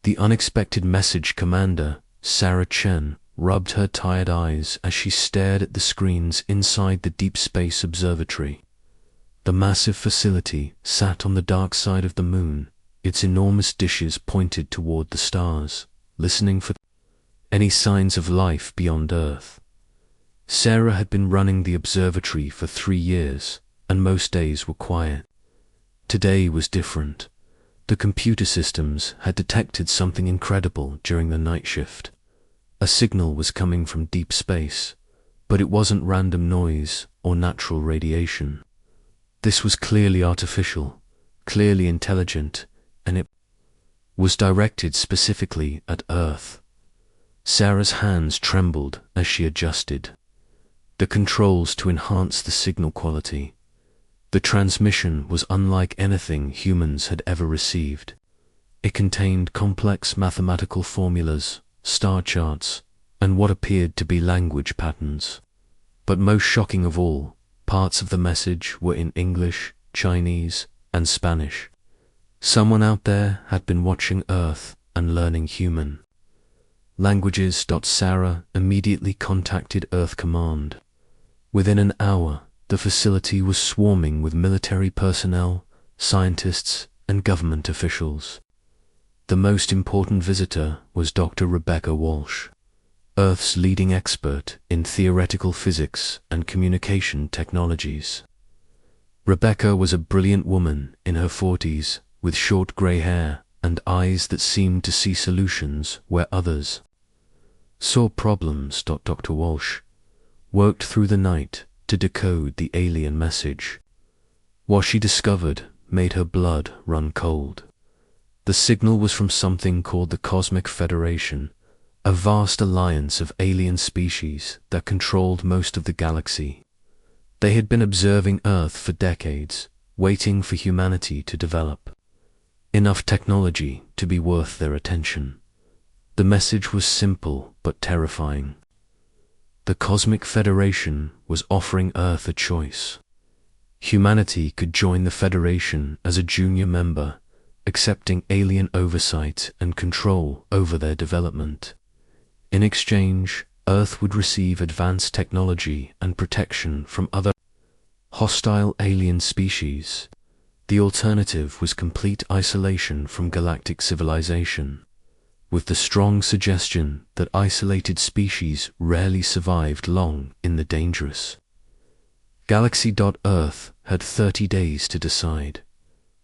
The unexpected message commander, Sarah Chen, rubbed her tired eyes as she stared at the screens inside the Deep Space Observatory. The massive facility sat on the dark side of the moon, its enormous dishes pointed toward the stars, listening for any signs of life beyond Earth. Sarah had been running the observatory for 3 years, and most days were quiet. Today was different. The computer systems had detected something incredible during the night shift. A signal was coming from deep space, but it wasn't random noise or natural radiation. This was clearly artificial, clearly intelligent, and it was directed specifically at Earth. Sarah's hands trembled as she adjusted the controls to enhance the signal quality. The transmission was unlike anything humans had ever received. It contained complex mathematical formulas, star charts, and what appeared to be language patterns. But most shocking of all, parts of the message were in English, Chinese, and Spanish. Someone out there had been watching Earth and learning human languages. Sarah immediately contacted Earth Command. Within an hour, the facility was swarming with military personnel, scientists, and government officials. The most important visitor was Dr. Rebecca Walsh, Earth's leading expert in theoretical physics and communication technologies. Rebecca was a brilliant woman in her 40s, with short grey hair and eyes that seemed to see solutions where others saw problems. Dr. Walsh worked through the night to decode the alien message. What she discovered made her blood run cold. The signal was from something called the Cosmic Federation, a vast alliance of alien species that controlled most of the galaxy. They had been observing Earth for decades, waiting for humanity to develop enough technology to be worth their attention. The message was simple but terrifying. The Cosmic Federation was offering Earth a choice. Humanity could join the Federation as a junior member, accepting alien oversight and control over their development. In exchange, Earth would receive advanced technology and protection from other hostile alien species. The alternative was complete isolation from galactic civilization, with the strong suggestion that isolated species rarely survived long in the dangerous galaxy. Earth had 30 days to decide.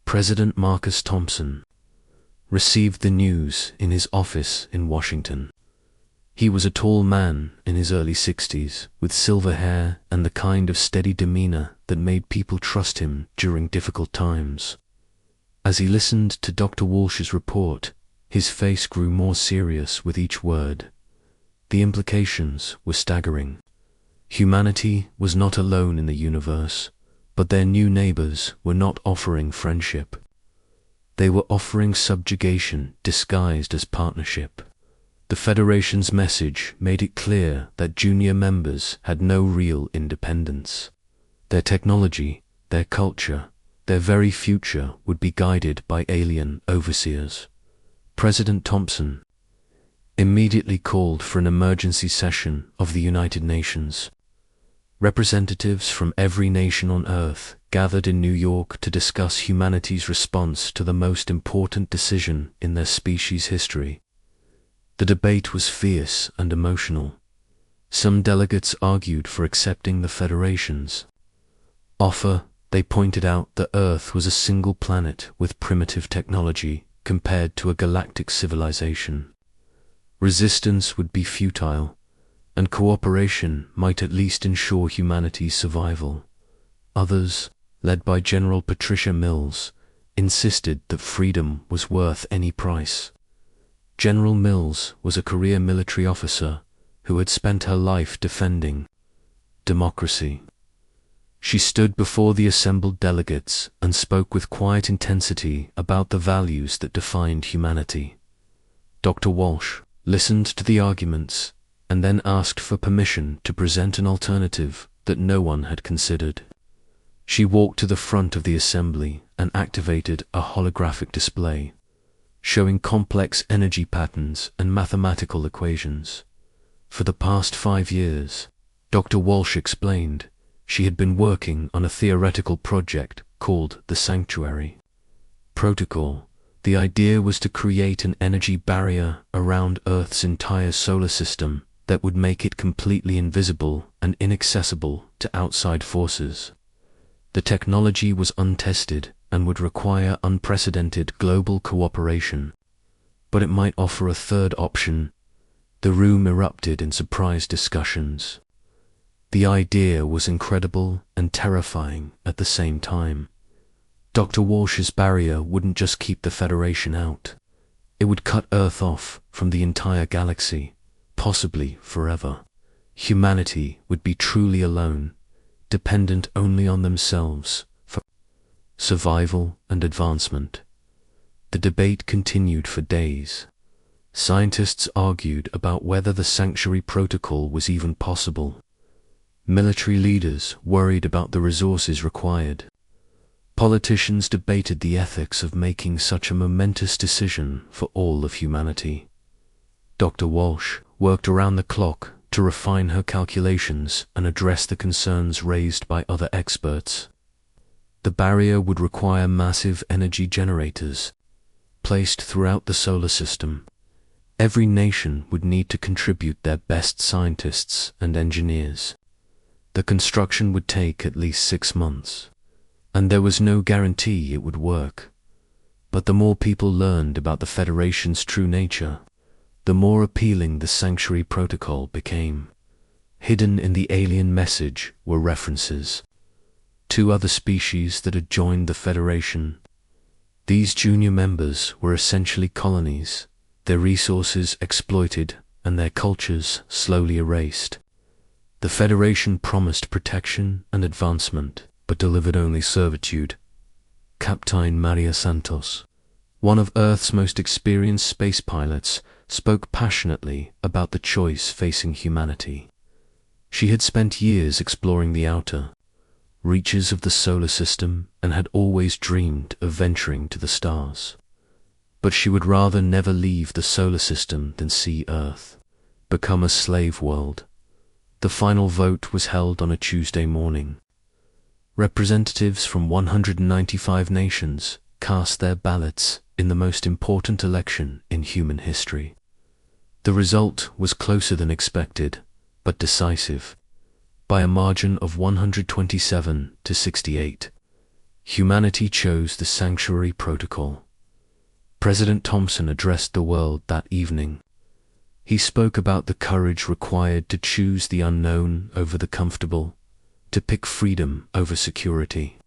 President Marcus Thompson received the news in his office in Washington. He was a tall man in his early 60s, with silver hair and the kind of steady demeanor that made people trust him during difficult times. As he listened to Dr. Walsh's report, his face grew more serious with each word. The implications were staggering. Humanity was not alone in the universe, but their new neighbors were not offering friendship. They were offering subjugation disguised as partnership. The Federation's message made it clear that junior members had no real independence. Their technology, their culture, their very future would be guided by alien overseers. President Thompson immediately called for an emergency session of the United Nations. Representatives from every nation on Earth gathered in New York to discuss humanity's response to the most important decision in their species' history. The debate was fierce and emotional. Some delegates argued for accepting the Federation's offer. They pointed out that Earth was a single planet with primitive technology compared to a galactic civilization. Resistance would be futile, and cooperation might at least ensure humanity's survival. Others, led by General Patricia Mills, insisted that freedom was worth any price. General Mills was a career military officer who had spent her life defending democracy. She stood before the assembled delegates and spoke with quiet intensity about the values that defined humanity. Dr. Walsh listened to the arguments and then asked for permission to present an alternative that no one had considered. She walked to the front of the assembly and activated a holographic display. showing complex energy patterns and mathematical equations. For the past 5 years, Dr. Walsh explained, she had been working on a theoretical project called the Sanctuary Protocol. The idea was to create an energy barrier around Earth's entire solar system that would make it completely invisible and inaccessible to outside forces. The technology was untested and would require unprecedented global cooperation. But it might offer a third option. The room erupted in surprise discussions. The idea was incredible and terrifying at the same time. Dr. Walsh's barrier wouldn't just keep the Federation out. It would cut Earth off from the entire galaxy, possibly forever. Humanity would be truly alone, dependent only on themselves for survival and advancement. The debate continued for days. Scientists argued about whether the Sanctuary Protocol was even possible. Military leaders worried about the resources required. Politicians debated the ethics of making such a momentous decision for all of humanity. Dr. Walsh worked around the clock to refine her calculations and address the concerns raised by other experts. The barrier would require massive energy generators, placed throughout the solar system. Every nation would need to contribute their best scientists and engineers. The construction would take at least 6 months, and there was no guarantee it would work. But the more people learned about the Federation's true nature, the more appealing the Sanctuary Protocol became. Hidden in the alien message were references to other species that had joined the Federation. These junior members were essentially colonies, their resources exploited and their cultures slowly erased. The Federation promised protection and advancement, but delivered only servitude. Captain Maria Santos, one of Earth's most experienced space pilots, spoke passionately about the choice facing humanity. She had spent years exploring the outer reaches of the solar system and had always dreamed of venturing to the stars. But she would rather never leave the solar system than see Earth become a slave world. The final vote was held on a Tuesday morning. Representatives from 195 nations cast their ballots in the most important election in human history. The result was closer than expected, but decisive. By a margin of 127 to 68, humanity chose the Sanctuary Protocol. President Thompson addressed the world that evening. He spoke about the courage required to choose the unknown over the comfortable, to pick freedom over security.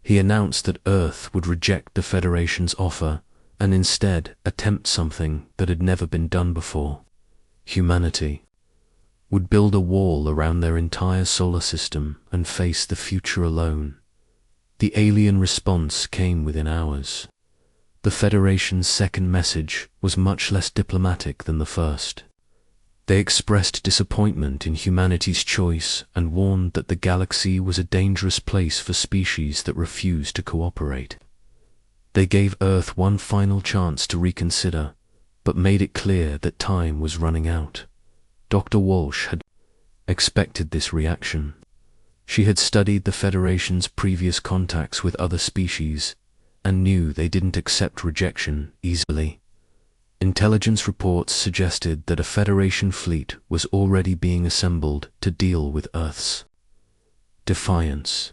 He announced that Earth would reject the Federation's offer and instead attempt something that had never been done before. Humanity would build a wall around their entire solar system and face the future alone. The alien response came within hours. The Federation's second message was much less diplomatic than the first. They expressed disappointment in humanity's choice and warned that the galaxy was a dangerous place for species that refused to cooperate. They gave Earth one final chance to reconsider, but made it clear that time was running out. Dr. Walsh had expected this reaction. She had studied the Federation's previous contacts with other species and knew they didn't accept rejection easily. Intelligence reports suggested that a Federation fleet was already being assembled to deal with Earth's defiance.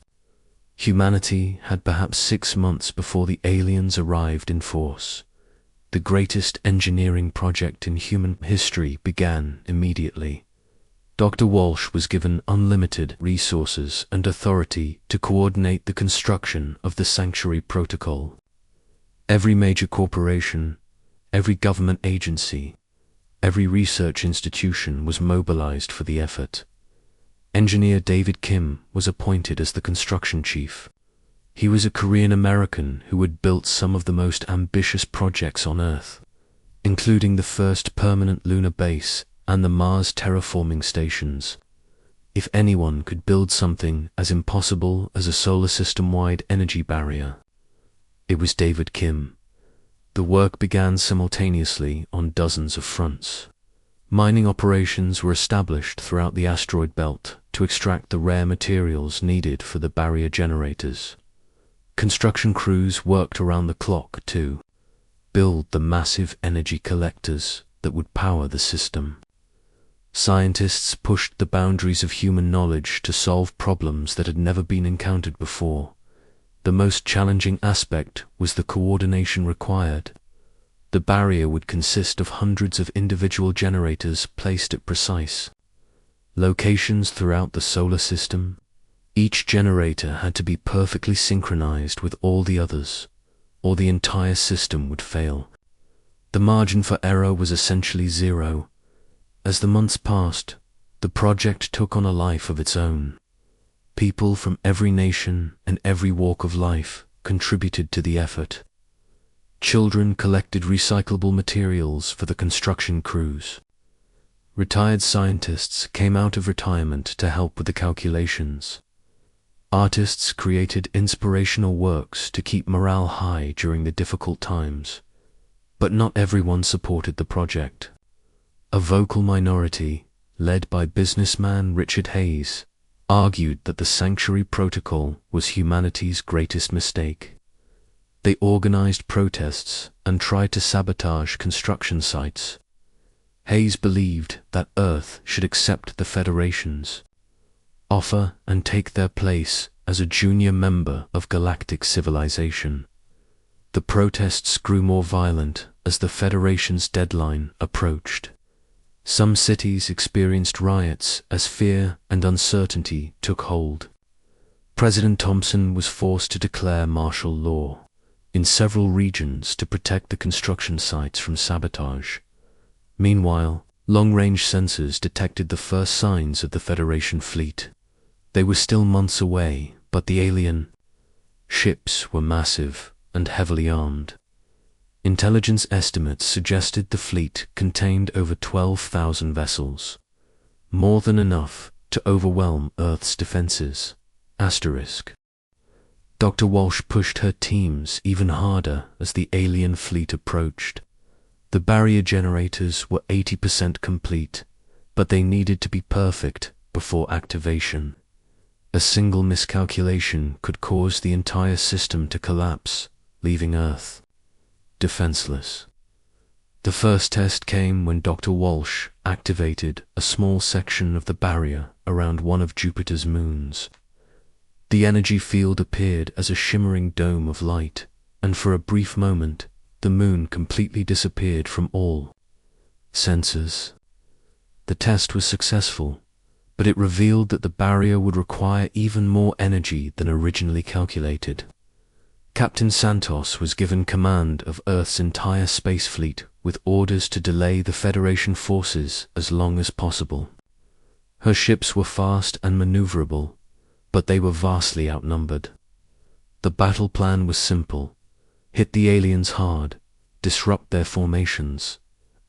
Humanity had perhaps 6 months before the aliens arrived in force. The greatest engineering project in human history began immediately. Dr. Walsh was given unlimited resources and authority to coordinate the construction of the Sanctuary Protocol. Every major corporation, every government agency, every research institution was mobilized for the effort. Engineer David Kim was appointed as the construction chief. He was a Korean American who had built some of the most ambitious projects on Earth, including the first permanent lunar base and the Mars terraforming stations. If anyone could build something as impossible as a solar system-wide energy barrier, it was David Kim. The work began simultaneously on dozens of fronts. Mining operations were established throughout the asteroid belt to extract the rare materials needed for the barrier generators. Construction crews worked around the clock to build the massive energy collectors that would power the system. Scientists pushed the boundaries of human knowledge to solve problems that had never been encountered before. The most challenging aspect was the coordination required. The barrier would consist of hundreds of individual generators placed at precise locations throughout the solar system. Each generator had to be perfectly synchronized with all the others, or the entire system would fail. The margin for error was essentially zero. As the months passed, the project took on a life of its own. People from every nation and every walk of life contributed to the effort. Children collected recyclable materials for the construction crews. Retired scientists came out of retirement to help with the calculations. Artists created inspirational works to keep morale high during the difficult times. But not everyone supported the project. A vocal minority, led by businessman Richard Hayes, argued that the Sanctuary Protocol was humanity's greatest mistake. They organized protests and tried to sabotage construction sites. Hayes believed that Earth should accept the Federation's offer and take their place as a junior member of galactic civilization. The protests grew more violent as the Federation's deadline approached. Some cities experienced riots as fear and uncertainty took hold. President Thompson was forced to declare martial law in several regions to protect the construction sites from sabotage. Meanwhile, long-range sensors detected the first signs of the Federation fleet. They were still months away, but the alien ships were massive and heavily armed. Intelligence estimates suggested the fleet contained over 12,000 vessels, more than enough to overwhelm Earth's defenses. Dr. Walsh pushed her teams even harder as the alien fleet approached. The barrier generators were 80% complete, but they needed to be perfect before activation. A single miscalculation could cause the entire system to collapse, leaving Earth defenseless. The first test came when Dr. Walsh activated a small section of the barrier around one of Jupiter's moons. The energy field appeared as a shimmering dome of light, and for a brief moment, the moon completely disappeared from all sensors. The test was successful, but it revealed that the barrier would require even more energy than originally calculated. Captain Santos was given command of Earth's entire space fleet with orders to delay the Federation forces as long as possible. Her ships were fast and maneuverable, but they were vastly outnumbered. The battle plan was simple: hit the aliens hard, disrupt their formations,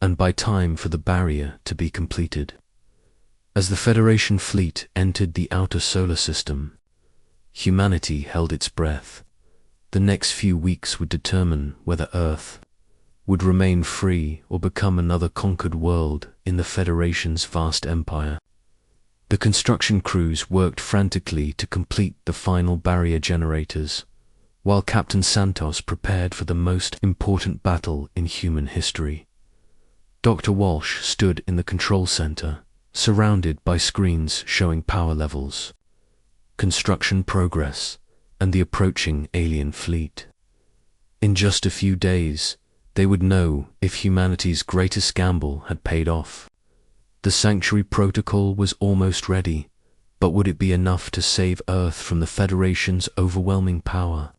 and buy time for the barrier to be completed. As the Federation fleet entered the outer solar system, humanity held its breath. The next few weeks would determine whether Earth would remain free or become another conquered world in the Federation's vast empire. The construction crews worked frantically to complete the final barrier generators, while Captain Santos prepared for the most important battle in human history. Dr. Walsh stood in the control center, surrounded by screens showing power levels, construction progress, and the approaching alien fleet. In just a few days, they would know if humanity's greatest gamble had paid off. The Sanctuary Protocol was almost ready, but would it be enough to save Earth from the Federation's overwhelming power?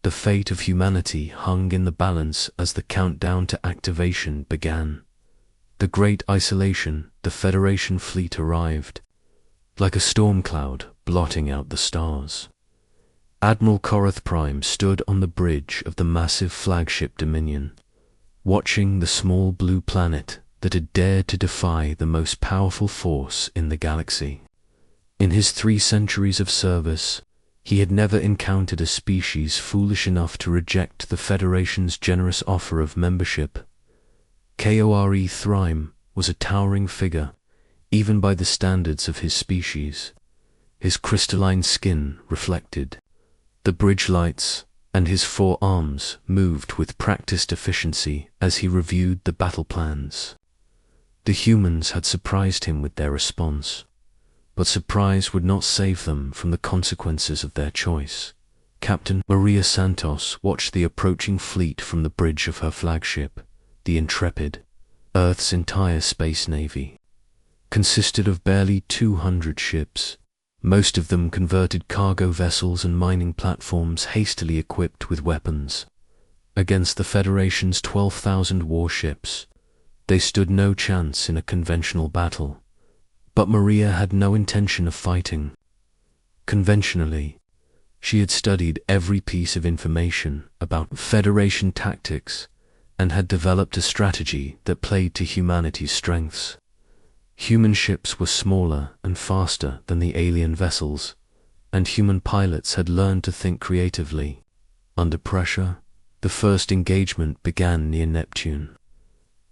The fate of humanity hung in the balance as the countdown to activation began. The Great Isolation, the Federation fleet arrived, like a storm cloud blotting out the stars. Admiral Korath Prime stood on the bridge of the massive flagship Dominion, watching the small blue planet that had dared to defy the most powerful force in the galaxy. In his 3 centuries of service, He had never encountered a species foolish enough to reject the Federation's generous offer of membership. Kore Thrime was a towering figure, even by the standards of his species. His crystalline skin reflected the bridge lights, and his 4 arms moved with practiced efficiency as he reviewed the battle plans. The humans had surprised him with their response, but surprise would not save them from the consequences of their choice. Captain Maria Santos watched the approaching fleet from the bridge of her flagship, the Intrepid. Earth's entire space navy consisted of barely 200 ships, most of them converted cargo vessels and mining platforms hastily equipped with weapons. Against the Federation's 12,000 warships, they stood no chance in a conventional battle. But Maria had no intention of fighting. Conventionally, she had studied every piece of information about Federation tactics and had developed a strategy that played to humanity's strengths. Human ships were smaller and faster than the alien vessels, and human pilots had learned to think creatively. Under pressure, the first engagement began near Neptune.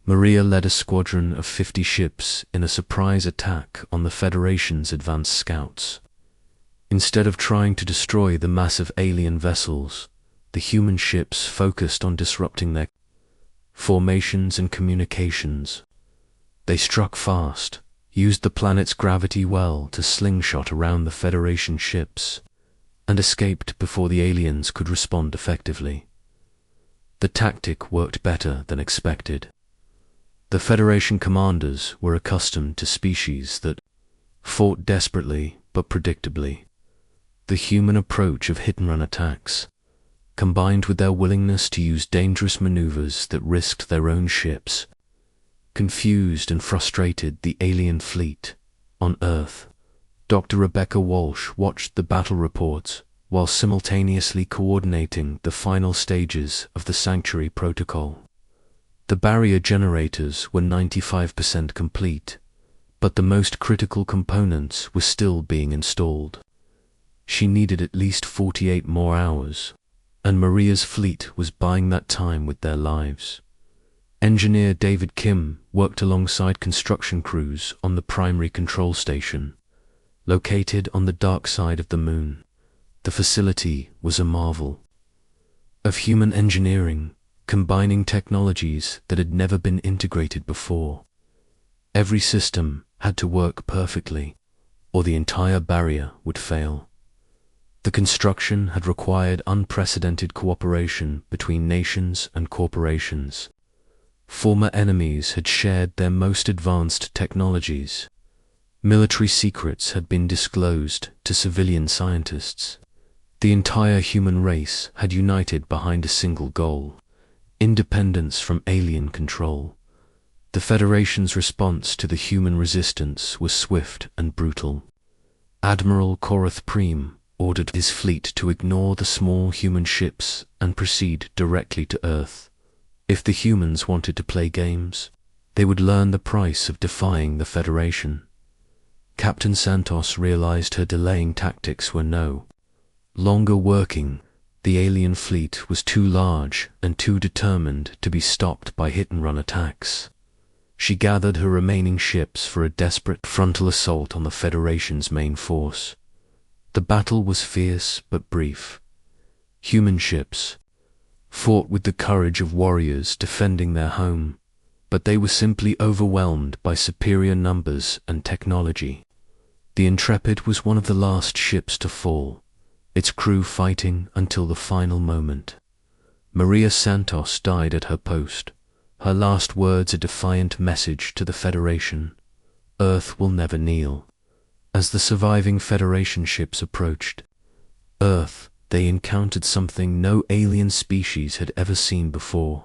Maria led a squadron of 50 ships in a surprise attack on the Federation's advanced scouts. Instead of trying to destroy the massive alien vessels, the human ships focused on disrupting their formations and communications. They struck fast, used the planet's gravity well to slingshot around the Federation ships, and escaped before the aliens could respond effectively. The tactic worked better than expected. The Federation commanders were accustomed to species that fought desperately but predictably. The human approach of hit-and-run attacks, combined with their willingness to use dangerous maneuvers that risked their own ships, confused and frustrated the alien fleet. On Earth, Dr. Rebecca Walsh watched the battle reports while simultaneously coordinating the final stages of the Sanctuary Protocol. The barrier generators were 95% complete, but the most critical components were still being installed. She needed at least 48 more hours, and Maria's fleet was buying that time with their lives. Engineer David Kim worked alongside construction crews on the primary control station, located on the dark side of the moon. The facility was a marvel of human engineering, combining technologies that had never been integrated before. Every system had to work perfectly, or the entire barrier would fail. The construction had required unprecedented cooperation between nations and corporations. Former enemies had shared their most advanced technologies. Military secrets had been disclosed to civilian scientists. The entire human race had united behind a single goal: independence from alien control. The Federation's response to the human resistance was swift and brutal. Admiral Korath Preem ordered his fleet to ignore the small human ships and proceed directly to Earth. If the humans wanted to play games, they would learn the price of defying the Federation. Captain Santos realized her delaying tactics were no longer working. The alien fleet was too large and too determined to be stopped by hit-and-run attacks. She gathered her remaining ships for a desperate frontal assault on the Federation's main force. The battle was fierce but brief. Human ships fought with the courage of warriors defending their home, but they were simply overwhelmed by superior numbers and technology. The Intrepid was one of the last ships to fall, its crew fighting until the final moment. Maria Santos died at her post, her last words a defiant message to the Federation: Earth will never kneel. As the surviving Federation ships approached Earth, they encountered something no alien species had ever seen before.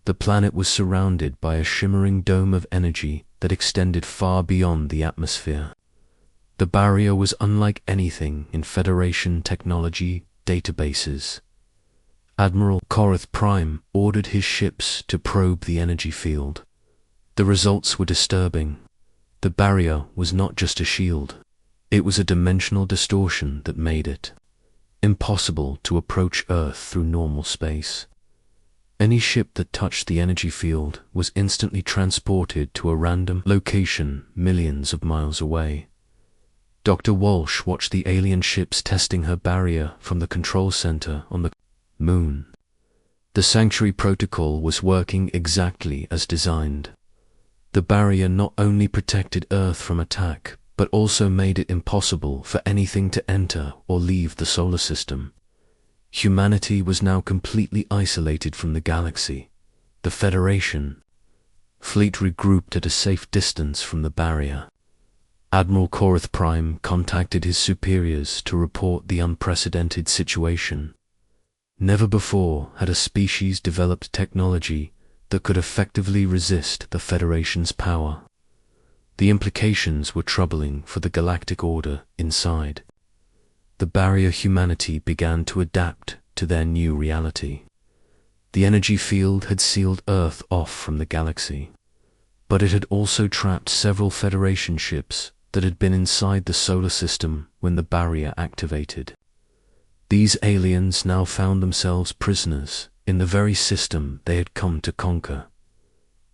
The planet was surrounded by a shimmering dome of energy that extended far beyond the atmosphere. The barrier was unlike anything in Federation technology databases. Admiral Korath Prime ordered his ships to probe the energy field. The results were disturbing. The barrier was not just a shield. It was a dimensional distortion that made it impossible to approach Earth through normal space. Any ship that touched the energy field was instantly transported to a random location millions of miles away. Dr. Walsh watched the alien ships testing her barrier from the control center on the Moon. The Sanctuary Protocol was working exactly as designed. The barrier not only protected Earth from attack, but also made it impossible for anything to enter or leave the solar system. Humanity was now completely isolated from the galaxy. The Federation fleet regrouped at a safe distance from the barrier. Admiral Korath Prime contacted his superiors to report the unprecedented situation. Never before had a species developed technology that could effectively resist the Federation's power. The implications were troubling for the galactic order inside. The barrier humanity began to adapt to their new reality. The energy field had sealed Earth off from the galaxy, but it had also trapped several Federation ships that had been inside the solar system when the barrier activated. These aliens now found themselves prisoners in the very system they had come to conquer.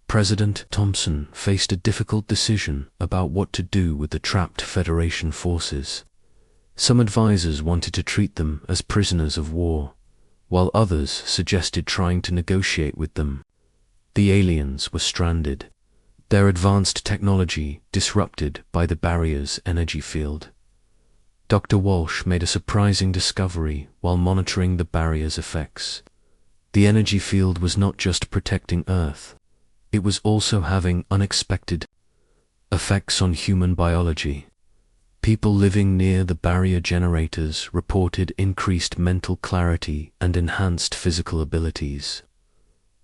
President Thompson faced a difficult decision about what to do with the trapped Federation forces. Some advisors wanted to treat them as prisoners of war, while others suggested trying to negotiate with them. The aliens were stranded, their advanced technology disrupted by the barrier's energy field. Dr. Walsh made a surprising discovery while monitoring the barrier's effects. The energy field was not just protecting Earth, it was also having unexpected effects on human biology. People living near the barrier generators reported increased mental clarity and enhanced physical abilities.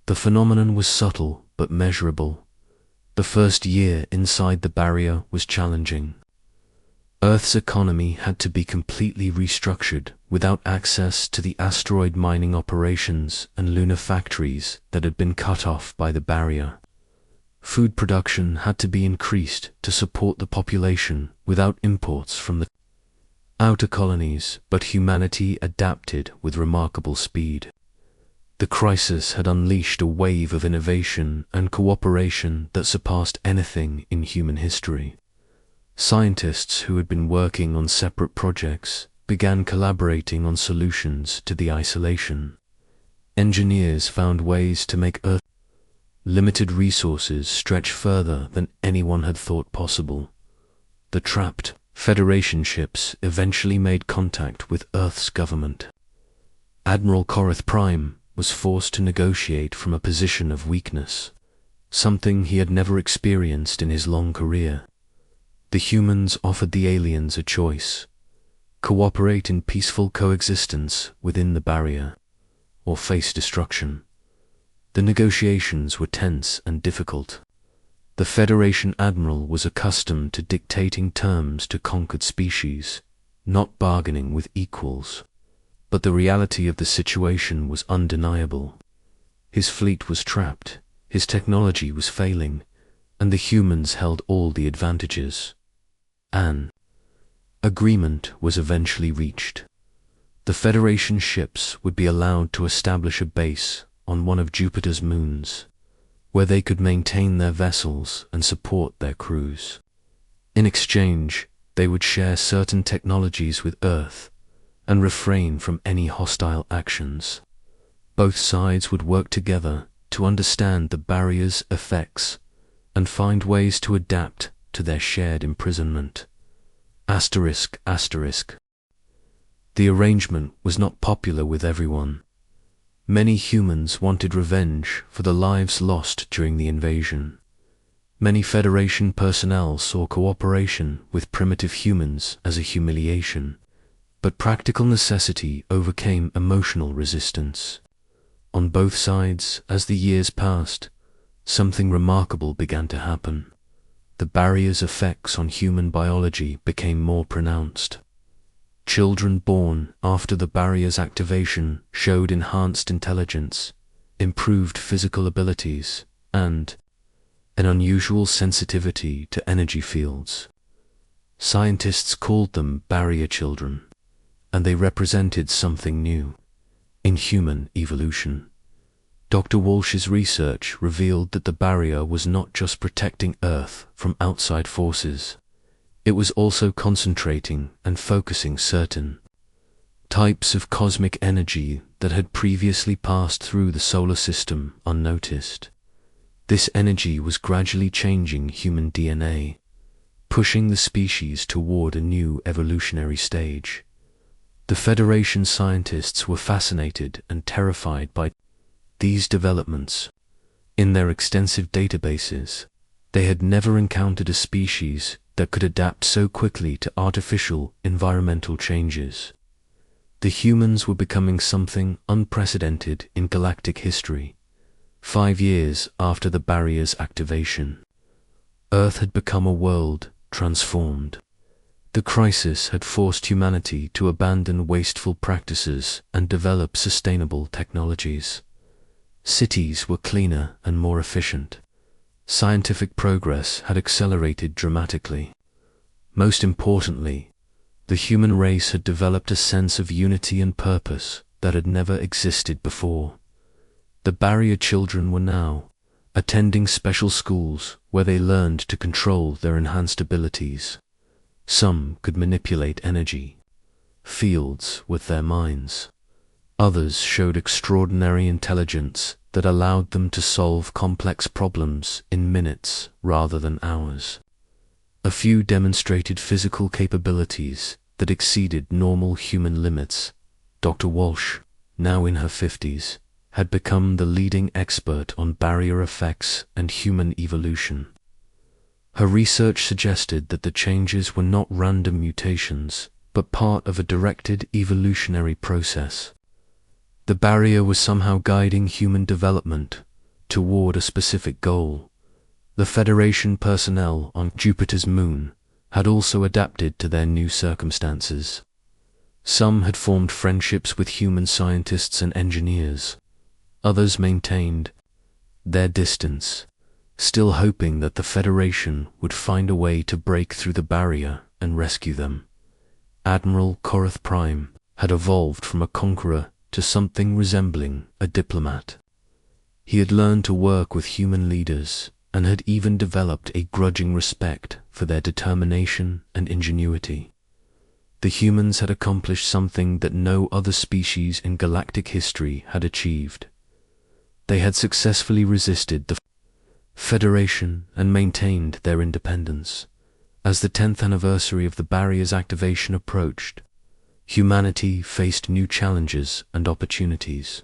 The phenomenon was subtle but measurable. The first year inside the barrier was challenging. Earth's economy had to be completely restructured without access to the asteroid mining operations and lunar factories that had been cut off by the barrier. Food production had to be increased to support the population without imports from the outer colonies, but humanity adapted with remarkable speed. The crisis had unleashed a wave of innovation and cooperation that surpassed anything in human history. Scientists who had been working on separate projects began collaborating on solutions to the isolation. Engineers found ways to make Earth's limited resources stretch further than anyone had thought possible. The trapped Federation ships eventually made contact with Earth's government. Admiral Korath Prime was forced to negotiate from a position of weakness, something he had never experienced in his long career. The humans offered the aliens a choice: cooperate in peaceful coexistence within the barrier, or face destruction. The negotiations were tense and difficult. The Federation admiral was accustomed to dictating terms to conquered species, not bargaining with equals. But the reality of the situation was undeniable. His fleet was trapped, his technology was failing, and the humans held all the advantages. An agreement was eventually reached. The Federation ships would be allowed to establish a base on one of Jupiter's moons, where they could maintain their vessels and support their crews. In exchange, they would share certain technologies with Earth and refrain from any hostile actions. Both sides would work together to understand the barrier's effects and find ways to adapt to their shared imprisonment. Asterisk, asterisk. The arrangement was not popular with everyone. Many humans wanted revenge for the lives lost during the invasion. Many Federation personnel saw cooperation with primitive humans as a humiliation, but practical necessity overcame emotional resistance. On both sides, as the years passed, something remarkable began to happen. The barrier's effects on human biology became more pronounced. Children born after the barrier's activation showed enhanced intelligence, improved physical abilities, and an unusual sensitivity to energy fields. Scientists called them barrier children. and they represented something new in human evolution. Dr. Walsh's research revealed that the barrier was not just protecting Earth from outside forces, it was also concentrating and focusing certain types of cosmic energy that had previously passed through the solar system unnoticed. This energy was gradually changing human DNA, pushing the species toward a new evolutionary stage. The Federation scientists were fascinated and terrified by these developments. In their extensive databases, they had never encountered a species that could adapt so quickly to artificial environmental changes. The humans were becoming something unprecedented in galactic history. 5 years after the barrier's activation, Earth had become a world transformed. The crisis had forced humanity to abandon wasteful practices and develop sustainable technologies. Cities were cleaner and more efficient. Scientific progress had accelerated dramatically. Most importantly, the human race had developed a sense of unity and purpose that had never existed before. The barrier children were now attending special schools where they learned to control their enhanced abilities. Some could manipulate energy fields with their minds. Others showed extraordinary intelligence that allowed them to solve complex problems in minutes rather than hours. A few demonstrated physical capabilities that exceeded normal human limits. Dr. Walsh, now in her 50s, had become the leading expert on barrier effects and human evolution. Her research suggested that the changes were not random mutations, but part of a directed evolutionary process. The barrier was somehow guiding human development toward a specific goal. The Federation personnel on Jupiter's moon had also adapted to their new circumstances. Some had formed friendships with human scientists and engineers. Others maintained their distance, still hoping that the Federation would find a way to break through the barrier and rescue them. Admiral Korath Prime had evolved from a conqueror to something resembling a diplomat. He had learned to work with human leaders and had even developed a grudging respect for their determination and ingenuity. The humans had accomplished something that no other species in galactic history had achieved. They had successfully resisted the Federation and maintained their independence. As the 10th anniversary of the barrier's activation approached, humanity faced new challenges and opportunities.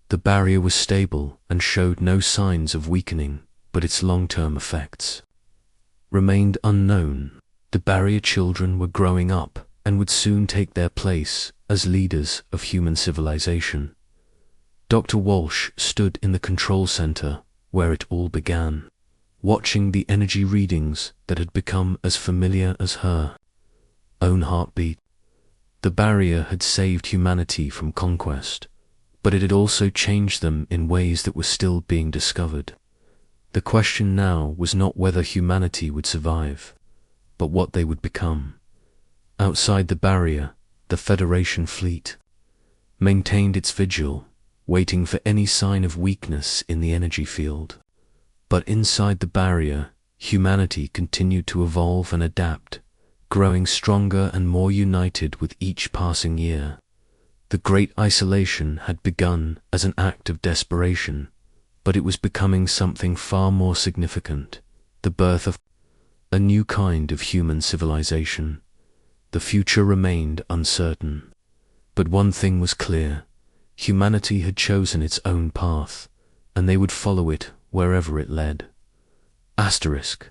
The barrier was stable and showed no signs of weakening, but its long-term effects remained unknown. The barrier children were growing up and would soon take their place as leaders of human civilization. Dr. Walsh stood in the control center where it all began, watching the energy readings that had become as familiar as her own heartbeat. The barrier had saved humanity from conquest, but it had also changed them in ways that were still being discovered. The question now was not whether humanity would survive, but what they would become. Outside the barrier, the Federation fleet maintained its vigil, waiting for any sign of weakness in the energy field. But inside the barrier, humanity continued to evolve and adapt, growing stronger and more united with each passing year. The Great Isolation had begun as an act of desperation, but it was becoming something far more significant, the birth of a new kind of human civilization. The future remained uncertain, but one thing was clear: humanity had chosen its own path, and they would follow it wherever it led. Asterisk.